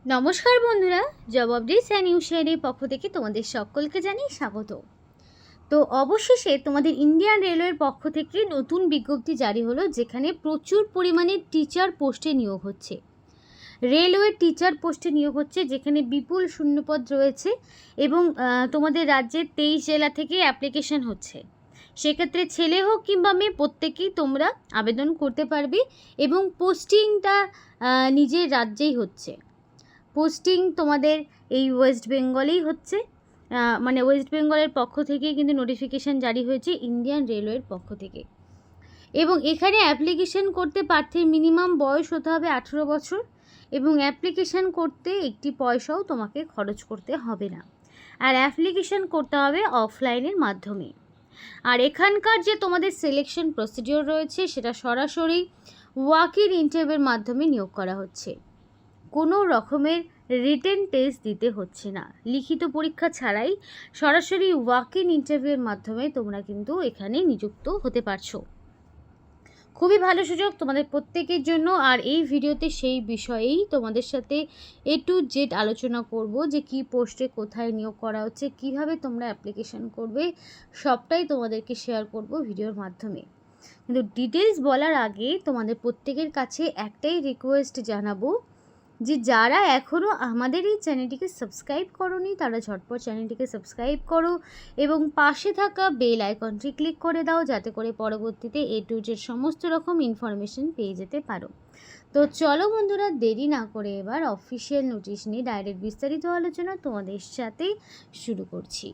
নমস্কার বন্ধুরা, job updates and নিউজের পক্ষ থেকে তোমাদের সকলকে জানাই স্বাগত। তো অবশেষে তোমাদের ইন্ডিয়ান রেলওয়ের পক্ষ থেকে নতুন বিজ্ঞপ্তি জারি হলো, যেখানে প্রচুর পরিমাণে টিচার পোস্টে নিয়োগ হচ্ছে। রেলওয়ে টিচার পোস্টে নিয়োগ হচ্ছে, যেখানে বিপুল শূন্যপদ রয়েছে এবং তোমাদের রাজ্যের 23 জেলা থেকে অ্যাপ্লিকেশন হচ্ছে। সেক্ষেত্রে ছেলে হোক কিংবা মেয়ে, প্রত্যেকেই তোমরা আবেদন করতে পারবে এবং পোস্টিংটা নিজের রাজ্যেই হচ্ছে। পোস্টিং তোমাদের এই ওয়েস্ট বেঙ্গলেই হচ্ছে, মানে ওয়েস্ট বেঙ্গলের পক্ষ থেকে কিন্তু নোটিফিকেশান জারি হয়েছে ইন্ডিয়ান রেলওয়ের পক্ষ থেকে। এবং এখানে অ্যাপ্লিকেশান করতে প্রার্থীর মিনিমাম বয়স হতে হবে 18 বছর এবং অ্যাপ্লিকেশান করতে একটি পয়সাও তোমাকে খরচ করতে হবে না। আর অ্যাপ্লিকেশান করতে হবে অফলাইনের মাধ্যমে। আর এখানকার যে তোমাদের সিলেকশন প্রসিডিওর রয়েছে, সেটা সরাসরি ওয়াক ইন ইন্টারভিউর মাধ্যমে নিয়োগ করা হচ্ছে। কোনো রকমের রিটেন টেস্ট দিতে হচ্ছে না, লিখিত পরীক্ষা ছাড়াই সরাসরি ওয়াক ইন ইন্টারভিউয়ের মাধ্যমে তোমরা কিন্তু এখানে নিযুক্ত হতে পারছো। খুবই ভালো সুযোগ তোমাদের প্রত্যেকের জন্য। আর এই ভিডিওতে সেই বিষয়েই তোমাদের সাথে A to Z আলোচনা করব, যে কি পোস্টে কোথায় নিয়োগ করা হচ্ছে, কিভাবে তোমরা অ্যাপ্লিকেশন করবে, সবটাই তোমাদেরকে শেয়ার করব ভিডিওর মাধ্যমে। কিন্তু ডিটেলস বলার আগে তোমাদের প্রত্যেকের কাছে একটাই রিকোয়েস্ট জানাবো, যে যারা এখনও আমাদের এই চ্যানেলটিকে সাবস্ক্রাইব করোনি, তারা ঝটপট চ্যানেলটিকে সাবস্ক্রাইব করো এবং পাশে থাকা বেল আইকনটি ক্লিক করে দাও, যাতে করে পরবর্তীতে A to Z সমস্ত রকম ইনফরমেশন পেয়ে যেতে পারো। তো চলো বন্ধুরা, দেরি না করে এবার অফিসিয়াল নোটিশ নিয়ে ডাইরেক্ট বিস্তারিত আলোচনা তোমাদের সাথে শুরু করছি।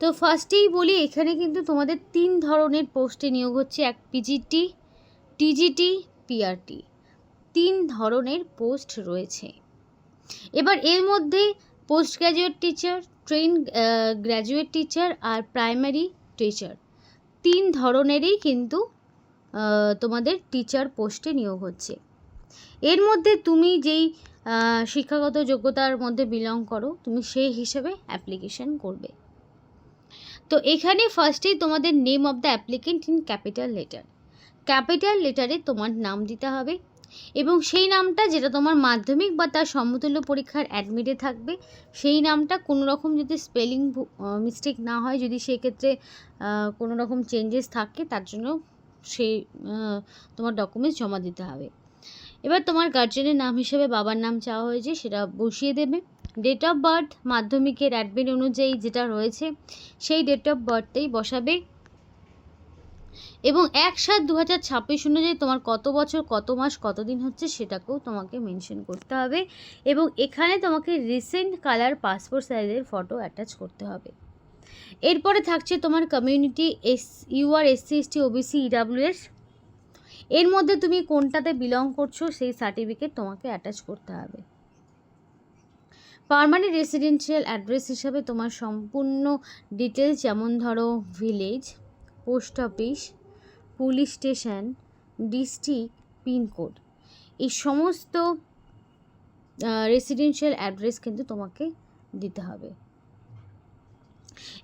তো ফার্স্টেই বলি, এখানে কিন্তু তোমাদের 3 ধরনের পোস্টে নিয়োগ হচ্ছে। এক পিজিটি, টিজিটি, পিআরটি, 3 ধরনের পোস্ট রয়েছে। এবার এর মধ্যে post graduate teacher, train graduate teacher আর প্রাইমারি টিচার, 3 ধরনেরই কিন্তু তোমাদের টিচার পোস্টে নিয়োগ হচ্ছে। এর মধ্যে তুমি যেই শিক্ষাগত যোগ্যতার মধ্যে বিলং করো, তুমি সেই হিসেবে অ্যাপ্লিকেশন করবে। তো এখানে ফার্স্টেই তোমাদের name of the applicant in capital letter. Capital লেটারে তোমার নাম দিতে হবে এবং সেই নামটা যেটা তোমার মাধ্যমিক বা তার সমতুল্য পরীক্ষার অ্যাডমিটে থাকবে, সেই নামটা কোনো রকম যদি স্পেলিং মিস্টেক না হয়, যদি সেক্ষেত্রে কোনো রকম চেঞ্জেস থাকে, তার জন্য সেই তোমার ডকুমেন্টস জমা দিতে হবে। এবার তোমার গার্জেনের নাম হিসেবে বাবার নাম চাওয়া হয়েছে, সেটা বসিয়ে দেবে। ডেট অফ বার্থ মাধ্যমিকের অ্যাডমিট অনুযায়ী যেটা রয়েছে, সেই ডেট অফ বার্থেই বসাবে এবং 1/7/2026 অনুযায়ী তোমার কত বছর, কত মাস, কত দিন হচ্ছে, সেটাকেও তোমাকে মেনশন করতে হবে এবং এখানে তোমাকে রিসেন্ট কালার পাসপোর্ট সাইজের ফটো অ্যাটাচ করতে হবে। এরপরে থাকছে তোমার community, UR SC ST OBC EWS, এর মধ্যে তুমি কোনটাতে বিলং করছো সেই সার্টিফিকেট তোমাকে অ্যাটাচ করতে হবে। পার্মানেন্ট রেসিডেন্সিয়াল অ্যাড্রেস হিসাবে তোমার সম্পূর্ণ ডিটেলস, যেমন ধরো village, post office, police station, district, pincode, এই সমস্ত রেসিডেন্সিয়াল অ্যাড্রেস কিন্তু তোমাকে দিতে হবে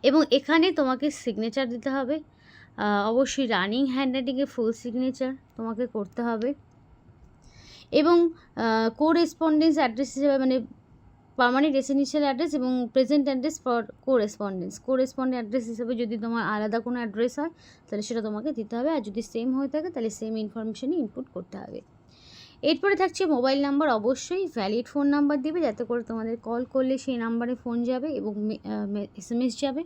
এবং এখানে তোমাকে সিগনেচার দিতে হবে। অবশ্যই রানিং হ্যান্ডরাইটিংয়ে ফুল সিগনেচার তোমাকে করতে হবে এবং কোরেসপন্ডেন্স অ্যাড্রেস হিসেবে, মানে পার্মানেন্ট রেসিডেন্সিয়াল অ্যাড্রেস এবং প্রেজেন্ট অ্যাড্রেস ফর কোরেসপন্ডেন্ট অ্যাড্রেস হিসেবে যদি তোমার আলাদা কোনো অ্যাড্রেস হয়, তাহলে সেটা তোমাকে দিতে হবে, আর যদি সেম হয়ে থাকে তাহলে সেম ইনফরমেশনই ইনপুট করতে হবে। এরপরে থাকছে মোবাইল নাম্বার, অবশ্যই ভ্যালিড ফোন নাম্বার দিবে, যাতে করে তোমাদের কল করলে সেই নাম্বারে ফোন যাবে এবং SMS যাবে।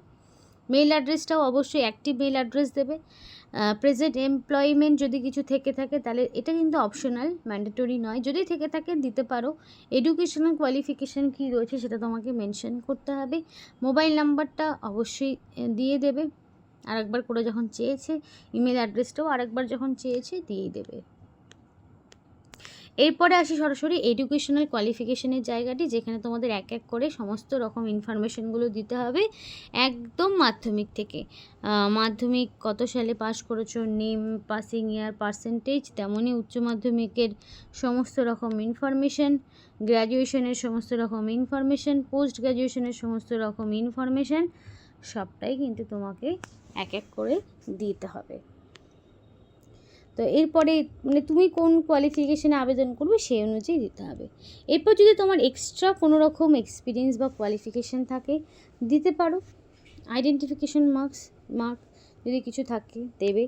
মেল অ্যাড্রেসটাও অবশ্যই অ্যাক্টিভ মেল অ্যাড্রেস দেবে। প্রেজেন্ট এমপ্লয়মেন্ট যদি কিছু থেকে থাকে, তাহলে এটা কিন্তু অপশনাল, ম্যান্ডেটরি নয়, যদি থেকে থাকে দিতে পারো। এডুকেশনাল কোয়ালিফিকেশান কী রয়েছে সেটা তোমাকে মেনশন করতে হবে। মোবাইল নাম্বারটা অবশ্যই দিয়ে দেবে, আরেকবার করে যখন চেয়েছে। ইমেল অ্যাড্রেসটাও আরেকবার যখন চেয়েছে দিয়ে দেবে। এরপরে আসি সরাসরি এডুকেশনাল কোয়ালিফিকেশনের জায়গাটি, যেখানে তোমাদের এক এক করে সমস্ত রকম ইনফরমেশনগুলো দিতে হবে, একদম মাধ্যমিক থেকে। মাধ্যমিক কত সালে পাস করেছো, নেম, পাসিং ইয়ার, পার্সেন্টেজ, তেমনই উচ্চ মাধ্যমিকের সমস্ত রকম ইনফরমেশন, গ্র্যাজুয়েশনের সমস্ত রকম ইনফরমেশন, পোস্ট গ্র্যাজুয়েশনের সমস্ত রকম ইনফরমেশন, সবটাই কিন্তু তোমাকে এক এক করে দিতে হবে। তো এরপরে মানে তুমি কোন কোয়ালিফিকেশানে আবেদন করবে সেই অনুযায়ী দিতে হবে। এরপর যদি তোমার এক্সট্রা কোনো রকম এক্সপিরিয়েন্স বা কোয়ালিফিকেশান থাকে দিতে পারো, আইডেন্টিফিকেশন মার্ক যদি কিছু থাকে দেবে।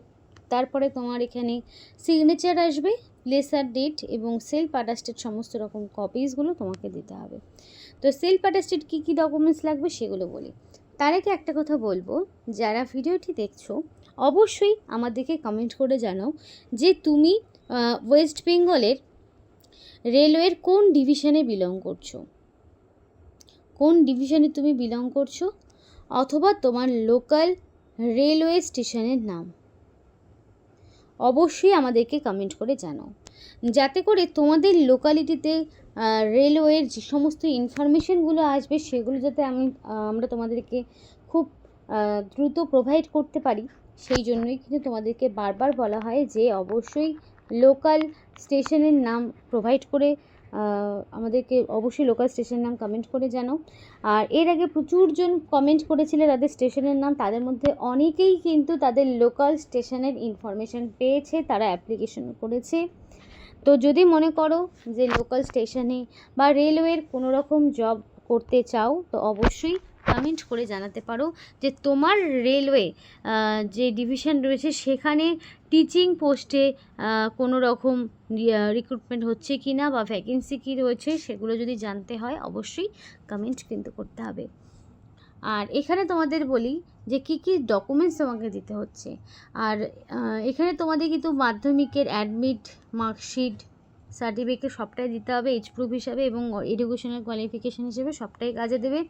তারপরে তোমার এখানে সিগনেচার আসবে, প্লেসার ডেট এবং সেলফ অ্যাটাস্টেড সমস্ত রকম কপিসগুলো তোমাকে দিতে হবে। তো সেলফ অ্যাটাস্টেড কী কী ডকুমেন্টস লাগবে সেগুলো বলি। তার আগে একটা কথা বলবো, যারা ভিডিওটি দেখছো অবশ্যই আমাদেরকে কমেন্ট করে জানাও যে তুমি ওয়েস্ট বেঙ্গলের রেলওয়ের কোন ডিভিশনে বিলং করছো, কোন ডিভিশনে তুমি বিলং করছো, অথবা তোমার লোকাল রেলওয়ে স্টেশনের নাম অবশ্যই আমাদেরকে কমেন্ট করে জানাও, যাতে করে তোমাদের লোকালিটিতে রেলওয়ের যে সমস্ত ইনফরমেশনগুলো আসবে সেগুলো যাতে আমরা তোমাদেরকে খুব দ্রুত প্রোভাইড করতে পারি। সেই জন্যই কিন্তু তোমাদেরকে বারবার বলা হয় যে অবশ্যই লোকাল স্টেশনের নাম প্রোভাইড করে আমাদেরকে অবশ্যই লোকাল স্টেশনের নাম কমেন্ট করে জানাও। আর এর আগে প্রচুরজন কমেন্ট করেছিল তাদের স্টেশনের নাম, তাদের মধ্যে অনেকেই কিন্তু তাদের লোকাল স্টেশনের ইনফরমেশান পেয়েছে, তারা অ্যাপ্লিকেশন করেছে। তো যদি মনে করো যে লোকাল স্টেশনে বা রেলওয়ের কোনো রকম জব করতে চাও তো অবশ্যই কমেন্ট করে জানাতে পারো যে তোমার রেলওয়ে যে ডিভিশন রয়েছে সেখানে টিচিং পোস্টে কোনো রকম রিক্রুটমেন্ট হচ্ছে কি না বা ভ্যাকেন্সি কী রয়েছে সেগুলো যদি জানতে হয় অবশ্যই কমেন্ট কিন্তু করতে হবে। আর এখানে তোমাদের বলি যে কী কী ডকুমেন্টস তোমাকে দিতে হচ্ছে। আর এখানে তোমাদের কিন্তু মাধ্যমিকের অ্যাডমিট, মার্কশিট, সার্টিফিকেট সবটাই দিতে হবে এজ প্রুফ হিসাবে, এবং এডুকেশনাল কোয়ালিফিকেশান হিসেবে সবটাই কাজে দেবে।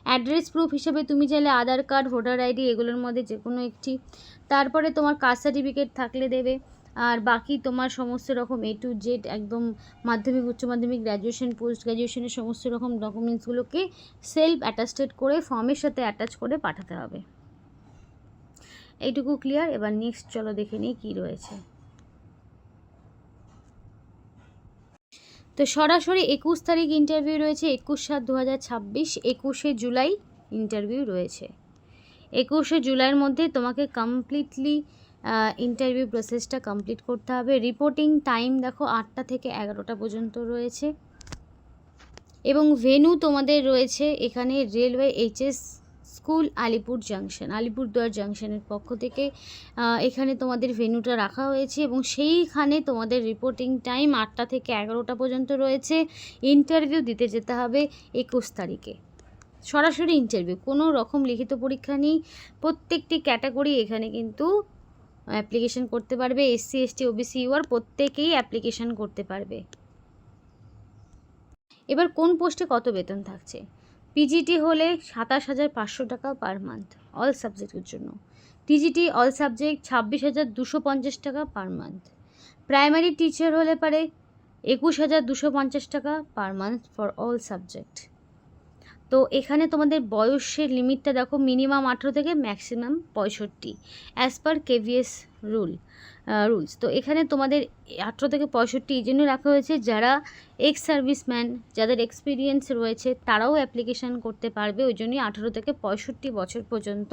অ্যাড্রেস প্রুফ হিসেবে তুমি চাইলে আধার কার্ড, ভোটার আইডি এগুলোর মধ্যে যে কোনো একটি, তারপরে তোমার কাস্ট সার্টিফিকেট থাকলে দেবে। আর বাকি তোমার সমস্ত রকম A to Z একদম মাধ্যমিক, উচ্চ মাধ্যমিক, গ্র্যাজুয়েশন, পোস্ট গ্র্যাজুয়েশনের সমস্ত রকম ডকুমেন্টসগুলোকে সেলফ অ্যাটাস্টেড করে ফর্মের সাথে অ্যাটাচ করে পাঠাতে হবে। এইটুকু ক্লিয়ার। এবার নেক্সট চলো দেখে নিই কী রয়েছে। তো সরাসরি 21 তারিখ ইন্টারভিউ রয়েছে, 21/7/2026, 21শে জুলাই ইন্টারভিউ রয়েছে। 21শে জুলাইয়ের মধ্যে তোমাকে কমপ্লিটলি ইন্টারভিউ প্রসেসটা কমপ্লিট করতে হবে। রিপোর্টিং টাইম দেখো 8টা থেকে 11টা পর্যন্ত রয়েছে, এবং ভেন্যু তোমাদের রয়েছে এখানে রেলওয়ে HS স্কুল আলিপুরদুয়ার জাংশনের পক্ষ থেকে এখানে তোমাদের ভেন্যুটা রাখা হয়েছে, এবং সেইখানে তোমাদের রিপোর্টিং টাইম 8টা থেকে 11টা পর্যন্ত রয়েছে। ইন্টারভিউ দিতে যেতে হবে 21 তারিখে, সরাসরি ইন্টারভিউ, কোনো রকম লিখিত পরীক্ষা নেই। প্রত্যেকটি ক্যাটাগরি এখানে কিন্তু অ্যাপ্লিকেশন করতে পারবে, SC ST OBC UR প্রত্যেকেই অ্যাপ্লিকেশন করতে পারবে। এবার কোন পোস্টে কত বেতন থাকছে। PGT হলে 27,500 টাকা পার মান্থ অল সাবজেক্টের জন্য। TGT অল সাবজেক্ট 26,250 টাকা পার মান্থ। প্রাইমারি টিচার হলে পারে 21,250 টাকা per month for all subject. তো এখানে তোমাদের বয়সের লিমিটটা দেখো, মিনিমাম 18 থেকে maximum 65 as per KVS rules. তো এখানে তোমাদের 18 থেকে 65 এই জন্য রাখা হয়েছে যারা এক্স সার্ভিসম্যান, যাদের এক্সপিরিয়েন্স রয়েছে তারাও অ্যাপ্লিকেশান করতে পারবে, ওই জন্যই 18 থেকে 65 বছর পর্যন্ত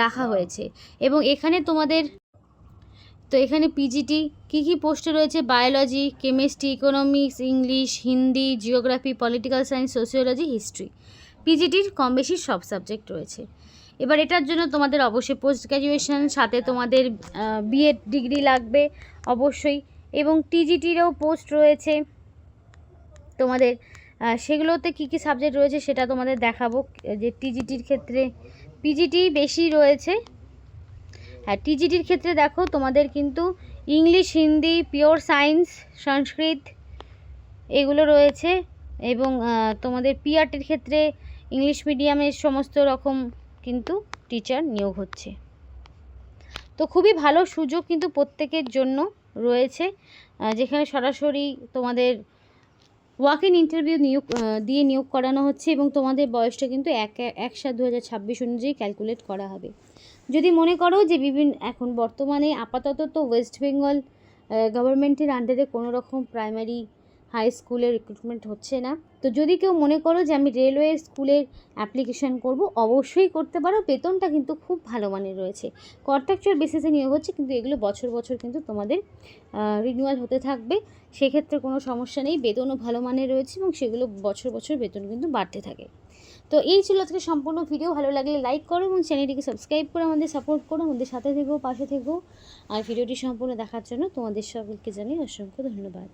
রাখা হয়েছে। এবং এখানে তোমাদের এখানে PGT কী কী পোস্টে রয়েছে, biology, chemistry, economics, English, Hindi, geography, political science, sociology, history. PGTর কম বেশি সব সাবজেক্ট রয়েছে। এবার এটার জন্য তোমাদের অবশ্যই পোস্ট গ্র্যাজুয়েশন, সাথে তোমাদের B.Ed ডিগ্রি লাগবে অবশ্যই, এবং TGTরও পোস্ট রয়েছে তোমাদের। সেগুলোতে কী কী সাবজেক্ট রয়েছে সেটা তোমাদের দেখাবো। যে TGTর ক্ষেত্রে PGT বেশি রয়েছে। হ্যাঁ, TGTর ক্ষেত্রে দেখো তোমাদের কিন্তু ইংলিশ, হিন্দি, পিওর সায়েন্স, সংস্কৃত এগুলো রয়েছে, এবং তোমাদের PRTর ক্ষেত্রে ইংলিশ মিডিয়ামের সমস্ত রকম কিন্তু টিচার নিয়োগ হচ্ছে। তো খুবই ভালো সুযোগ কিন্তু প্রত্যেকের জন্য রয়েছে, যেখানে সরাসরি তোমাদের ওয়াক ইন ইন্টারভিউ দিয়ে নিয়োগ করানো হচ্ছে, এবং তোমাদের বয়সটা কিন্তু 1/7/2026 অনুযায়ী ক্যালকুলেট করা হবে। যদি মনে করো যে এখন বর্তমানে আপাতত তো ওয়েস্ট বেঙ্গল গভর্নমেন্টের আন্ডারে কোনো রকম প্রাইমারি হাই স্কুলের রিক্রুটমেন্ট হচ্ছে না। তো যদি কেউ মনে করো যে আমি রেলওয়ে স্কুলের অ্যাপ্লিকেশান করব, অবশ্যই করতে পারো। বেতনটা কিন্তু খুব ভালো মানের রয়েছে। কন্ট্রাকচুয়াল বেসিসে নিয়োগ হচ্ছে, কিন্তু এগুলো বছর বছর কিন্তু তোমাদের রিনিউয়াল হতে থাকবে। সেক্ষেত্রে কোনো সমস্যা নেই, বেতনও ভালো মানের রয়েছে এবং সেগুলো বছর বছর বেতন কিন্তু বাড়তে থাকে। তো এই ছিল আজকে সম্পূর্ণ ভিডিও। ভালো লাগলে লাইক করো এবং চ্যানেলটিকে সাবস্ক্রাইব করে আমাদের সাপোর্ট করো, আমাদের সাথে থেকো, পাশে থেকো। আর ভিডিওটি সম্পূর্ণ দেখার জন্য তোমাদের সকলকে জানাই অসংখ্য ধন্যবাদ।